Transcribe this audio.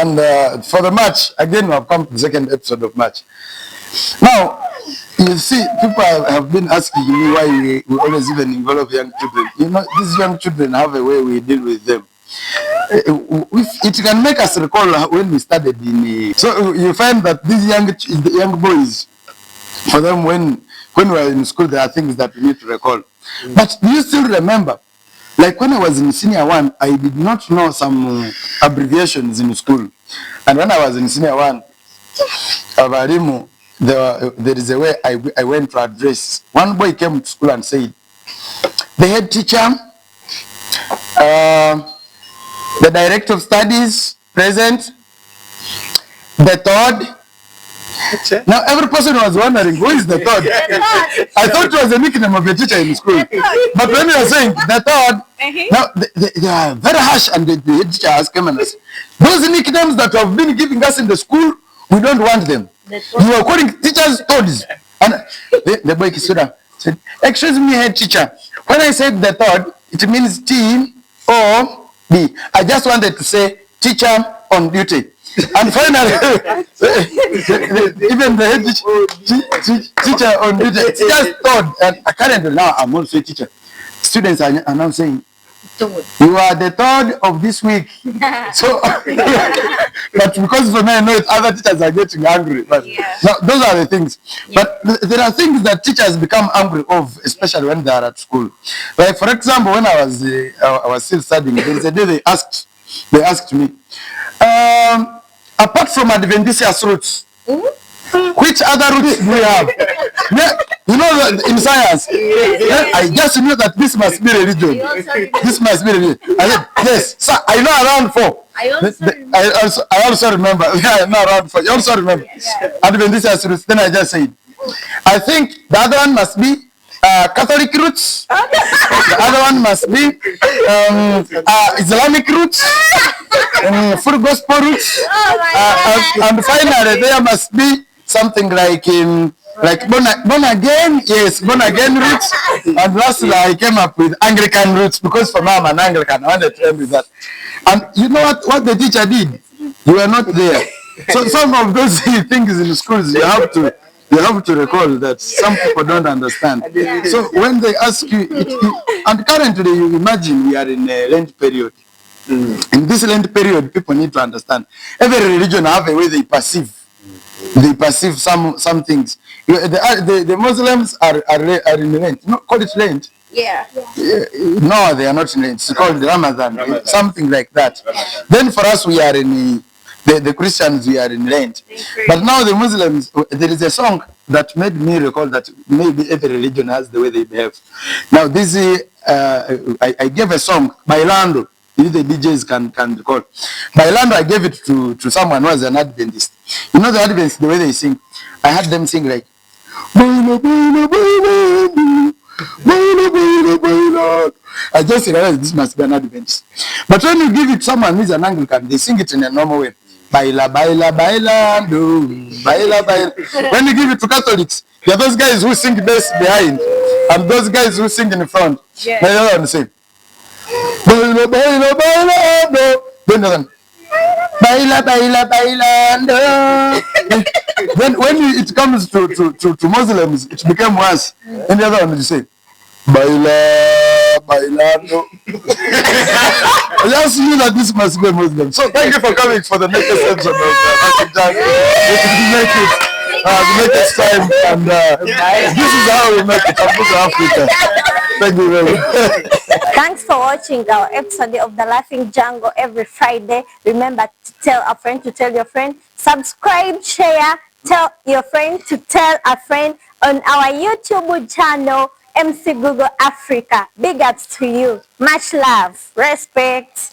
And for the match, again, we have come to the second episode of match. Now, you see, people have been asking me why we always even involve young children. You know, these young children have a way we deal with them. It can make us recall when we started in. So you find that these young boys, for them, when we were in school, there are things that we need to recall. But do you still remember? Like when I was in senior one, I did not know some abbreviations in school. And when I was in senior one, there is a way I went to address. One boy came to school and said, the head teacher, the director of studies present, the third. Now every person was wondering, who is the third? I thought it was a nickname of a teacher in school. But when you are saying the third, now they are very harsh, and the head teacher has come and said, those nicknames that you have been giving us in the school, we don't want them. You are calling teachers thirds. And the boy stood up said, excuse me, head teacher. When I said the third, it means T-O-D. I just wanted to say teacher on duty. And finally, even the head teacher on duty, it's just thought, and currently now I'm also a teacher. Students are now saying, you are the third of this week. So, but because for me I know it, other teachers are getting angry. But now, those are the things. But there are things that teachers become angry of, especially when they are at school. Like for example, when I was still studying, there is a day they asked me, apart from Adventitious roots, which other roots do we have? You know, in science, I just knew that this must be religion. This must be religion. I said, yes, sir, I know around 4. I also remember. Yeah, I know around 4. You also remember. Adventitious roots. Then I just said, I think the other one must be Catholic roots. The other one must be Islamic roots. Full gospel roots. And finally, there must be something like born again, yes, born again roots. And lastly, I came up with Anglican roots because for now I'm an Anglican. I wanted to end with that. And you know what the teacher did? You were not there. So some of those things in schools you have to recall that some people don't understand. So when they ask you, and currently you imagine we are in a Lent period. In this Lent period, people need to understand. Every religion have a way they perceive. They perceive some things. The Muslims are in Lent. No, call it Lent. Yeah. No, they are not in Lent. It's called Ramadan, something like that. Then for us, we are in the Christians, we are in Lent. But now the Muslims, there is a song that made me recall that maybe every religion has the way they behave. Now this, I gave a song by Lando. If the DJs can recall. By Lando, I gave it to someone who was an Adventist. You know the Adventists, the way they sing. I had them sing like, I just realized this must be an Adventist. But when you give it to someone who is an Anglican, they sing it in a normal way. Baila, baila, bailando, baila, baila. When you give it to Catholics, there are those guys who sing bass behind, and those guys who sing in the front. Yeah. They don't understand. Baila, baila, bailando. Then baila, baila, bailando. Then when it comes to Muslims, it became worse. And the other one you say, baila, bailando. I just knew that this must be a Muslim. So thank you for coming for the next episode of make it time, and this is how we make it from Africa. Thank you very much. Thanks for watching our episode of The Laughing Jungle every Friday. Remember to tell a friend to tell your friend. Subscribe, share, tell your friend to tell a friend on our YouTube channel, MC Gugo Africa. Big ups to you. Much love. Respect.